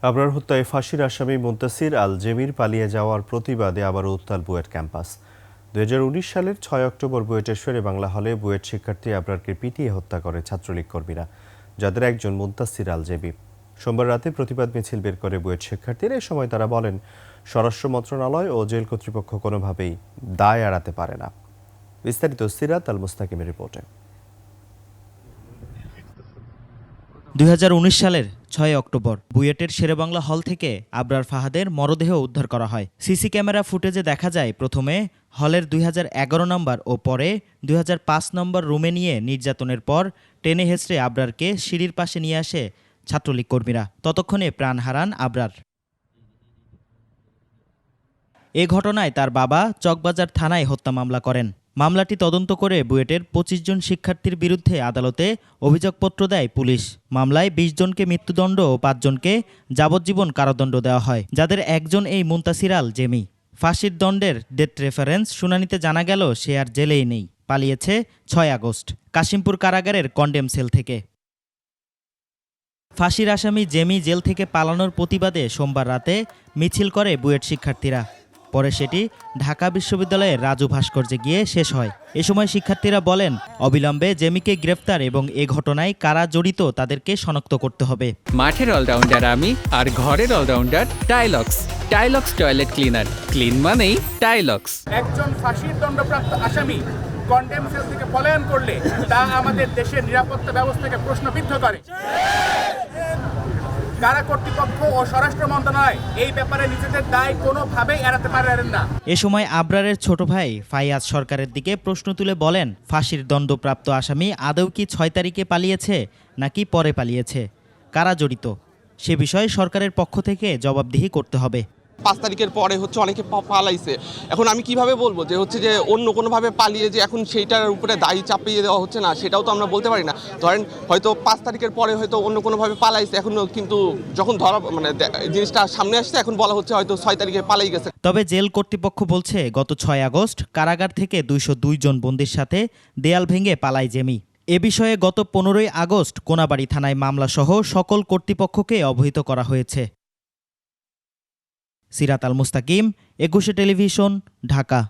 আবরার হত্যায় ফাঁসির আসামি মুন্তাসির আল জেমির পালিয়ে যাওয়ার প্রতিবাদে আবারও উত্তাল বুয়েট ক্যাম্পাস। 2019 সালের 6 অক্টোবর বুয়েটের শেরে বাংলা হলে বুয়েট শিক্ষার্থী আবরারকে পিটিয়ে হত্যা করে ছাত্রলীগ কর্মীরা, যাদের একজন মুন্তাসির আল জেমি। সোমবার রাতে প্রতিবাদ মিছিল বের করে বুয়েট শিক্ষার্থীরা। এ সময় তারা বলেন, স্বরাষ্ট্র মন্ত্রণালয় ও জেল কর্তৃপক্ষ কোনোভাবেই দায় এড়াতে পারে না। বিস্তারিত সিরাত আল মুস্তাকিমের রিপোর্টে। 2019 সালের 6 অক্টোবর বুয়েটের শেরেবাংলা হল থেকে আবরার ফাহাদের মরদেহ উদ্ধার করা হয়। সিসি ক্যামেরা ফুটেজে দেখা যায়, প্রথমে হলের 2011 নম্বর ও পরে 2005 নম্বর রুমে নিয়ে নির্যাতনের পর টেনে হেঁচড়ে আবরারকে সিঁড়ির পাশে নিয়ে আসে ছাত্রলীগ কর্মীরা। ততক্ষণে প্রাণ হারান আবরার। এ ঘটনায় তার বাবা চকবাজার থানায় হত্যা মামলা করেন। মামলাটি তদন্ত করে বুয়েটের 25 জন শিক্ষার্থীর বিরুদ্ধে আদালতে অভিযোগপত্র দেয় পুলিশ। মামলায় 20 জনকে মৃত্যুদণ্ড ও 5 জনকে যাবজ্জীবন কারাদণ্ড দেওয়া হয়, যাদের একজন এই মুন্তাসির আল জেমি। ফাঁসির দণ্ডের ডেথ রেফারেন্স শুনানিতে জানা গেল সে আর জেলেই নেই, পালিয়েছে 6 আগস্ট কাশিমপুর কারাগারের কন্ডেম সেল থেকে। ফাঁসির আসামি জেমি জেল থেকে পালানোর প্রতিবাদে সোমবার রাতে মিছিল করে বুয়েট শিক্ষার্থীরা। পরে সেটি ঢাকা বিশ্ববিদ্যালয়ের রাজু ভাস্কর্যে গিয়ে শেষ হয়। এ সময় শিক্ষার্থীরা বলেন, অবিলম্বে জেমিকে গ্রেফতার এবং এ ঘটনায় কারা জড়িত তাদেরকে শনাক্ত করতে হবে। মাঠের অলরাউন্ডার আমি, আর ঘরের allrounder Tylox. Tylox toilet cleaner, clean মানেই টাইলক্স। একজন ফাঁসির দণ্ডপ্রাপ্ত আসামি কন্ডেম সেল থেকে পলায়ন করলে তা আমাদের দেশের নিরাপত্তা ব্যবস্থাকে প্রশ্নবিদ্ধ করে। কারা কর্তৃপক্ষ ও স্বরাষ্ট্র মন্ত্রণালয় এই ব্যাপারে নিজেদের দায় কোনোভাবেই এড়াতে পারেন না। এ সময় আবরারের ছোট ভাই ফাইয়াজ সরকারের দিকে প্রশ্ন তুলে বলেন, ফাঁসির দণ্ডপ্রাপ্ত আসামি আদৌ কি 6 তারিখে পালিয়েছে নাকি পরে পালিয়েছে, কারা জড়িত সে বিষয়ে সরকারের পক্ষ থেকে জবাবদিহি করতে হবে। 5 তারিখের পরে অনেকে পালাইছে। এখন আমি কিভাবে বলবো যে অন্য কোনোভাবে পালিয়ে যে এখন সেইটার উপরে দায়ী চাপিয়ে দেওয়া হচ্ছে না, সেটাও তো আমরা বলতে পারি না। ধরেন হয়তো 5 তারিখের পরে হয়তো অন্য কোনোভাবে পালাইছে, এখন কিন্তু যখন ধরা জিনিসটা সামনে আসছে, এখন বলা হচ্ছে হয়তো 6 তারিখে পালাই গেছে। তবে জেল কর্তৃপক্ষ বলছে, গত 6 আগস্ট কারাগার থেকে 202 জন বন্দীর সাথে দেয়াল ভেঙে পালায় জেমি। এ বিষয়ে গত 15 আগস্ট কোনাবাড়ী থানায় মামলাসহ সকল কর্তৃপক্ষকে অবহিত করা হয়েছে। সিরাত আল মুস্তাকিম, 21 টেলিভিশন, ঢাকা।